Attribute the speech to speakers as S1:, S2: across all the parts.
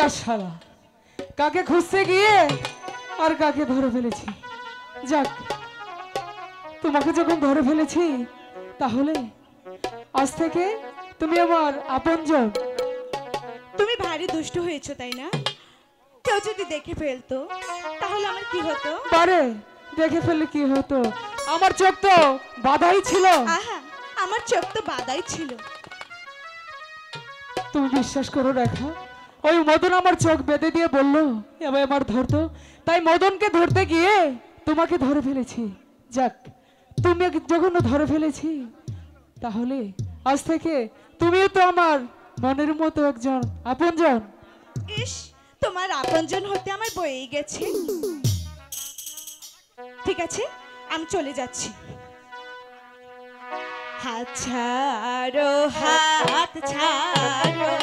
S1: যা শালা, কাকে খুঁজতে গিয়ে আর কাকে ধরে ফেলেছি। যাক, তোমাকে যখন ধরে ফেলেছি তাহলে আজ থেকে তুমি আমার আপনজন।
S2: তুমি ভারী দুষ্ট হয়েছো তাই না? কেউ যদি দেখে ফেলতো তাহলে আমার কি হতো?
S1: পারে দেখে ফেললে কি হতো? আমার চোখ তো বাধাই ছিল।
S2: আহা, আমার চোখ তো বাদাই ছিল।
S1: তুমি বিশ্বাস করো রেখা, ওই মদন আমার চোখ বেঁধে দিয়ে বললো এবার আমার ধরতো, তাই মদনকে ধরতে গিয়ে তোমাকে ধরে ফেলেছি। যাক, তুমি যখন ধরে ফেলেছি তাহলে আজ থেকে তুমিও তো আমার মনের মতো একজন আপনজন।
S2: ইস, তোমার আপনজন হতে আমার বয়েই গেছে। ঠিক আছে, আমি চলে যাচ্ছি। হাত ছাড়ো, হাত ছাড়ো,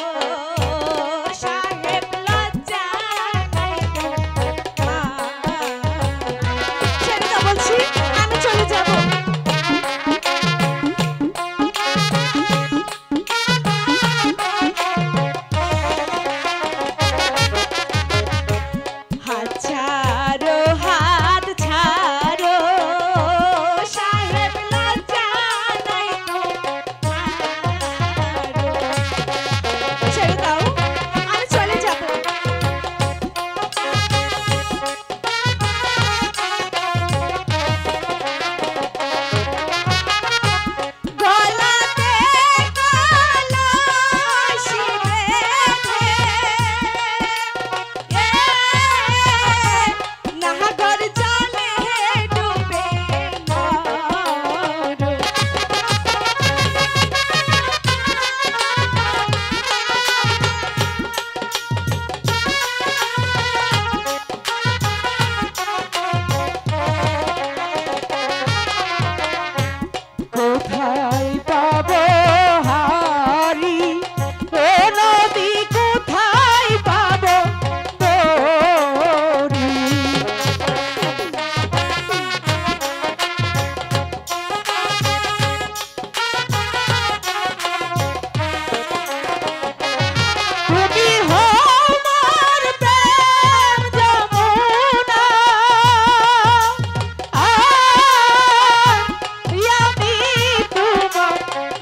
S2: সাহেব লজ্জা নাই তোমার। ছেড়ে দাও বলছি, আমি চলে যাব। হাত ছাড়ো, হাত ছাড়ো, সাহেব লজ্জা নাই তোমার। ছেড়ে দাও, আমি চলে যাব। গলাতে কলসি বেঁধে নাহাগর জলে ডুবে মরো।
S1: কোথায় পাবো হারি, ও নদী কোথায় পাবো তোরি। তুমি হও মোর প্রেম যমুনা, আমি তোমার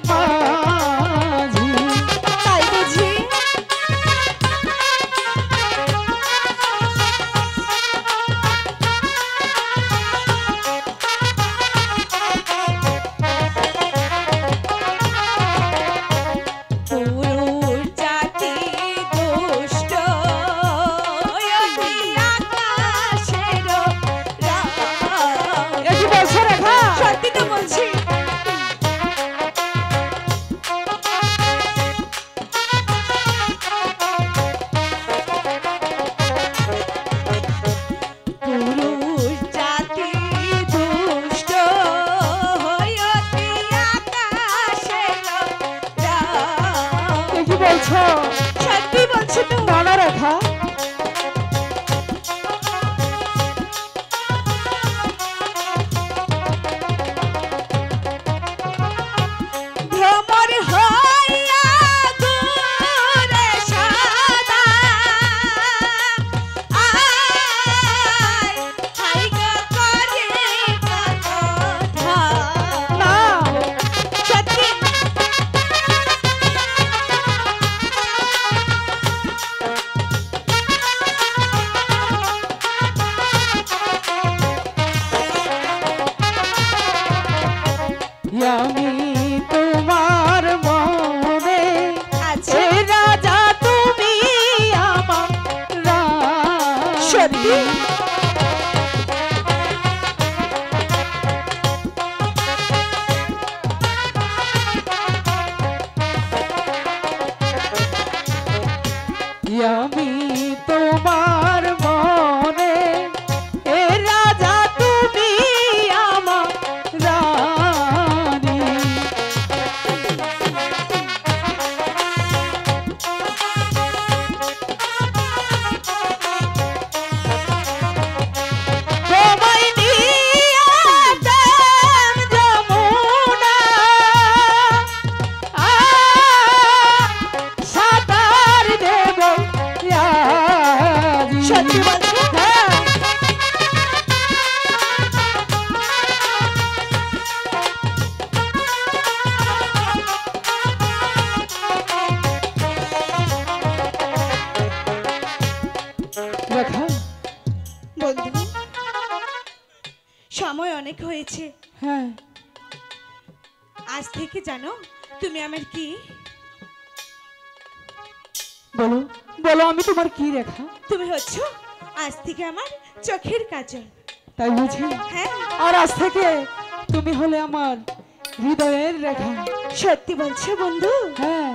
S1: মাঝি।
S2: তাই বুঝি? পুরুষ জাতি দুষ্ট, অতি আকাশেরও রাগ।
S1: এ কি বলছো রেখা?
S2: সত্যি তো বলছি। পুরুষ জাতি দুষ্ট, অতি আকাশেরও রাগ।
S1: এ কি বলছো?
S2: সত্যি বলছি তো।
S1: না না রেখা,
S2: ভ্রমর হইয়া ঘুরে সদা, আয় হাই গো করে কথা।
S1: না
S2: সত্যি।
S1: আমি তোমার মনে
S2: আচ্ছা,
S1: এ রাজা, তুমি আমার রানী।
S2: সত্যি?
S1: আমি তোমার মনে এ রাজা, তুমি আমার রানী। তোমায় নিয়ে প্রেম যমুনা, সাঁতার দেব
S2: অনেক হয়েছে।
S1: হ্যাঁ,
S2: আজ থেকে জানো তুমি আমার কি?
S1: বলো বলো, আমি তোমার কি রেখা?
S2: তুমি হচ্ছ আজ থেকে আমার চোখের কাজল।
S1: তাই বুঝি?
S2: হ্যাঁ,
S1: আর আজ থেকে তুমি হলে আমার হৃদয়ের রেখা।
S2: সত্যি বলছো বন্ধু?
S1: হ্যাঁ,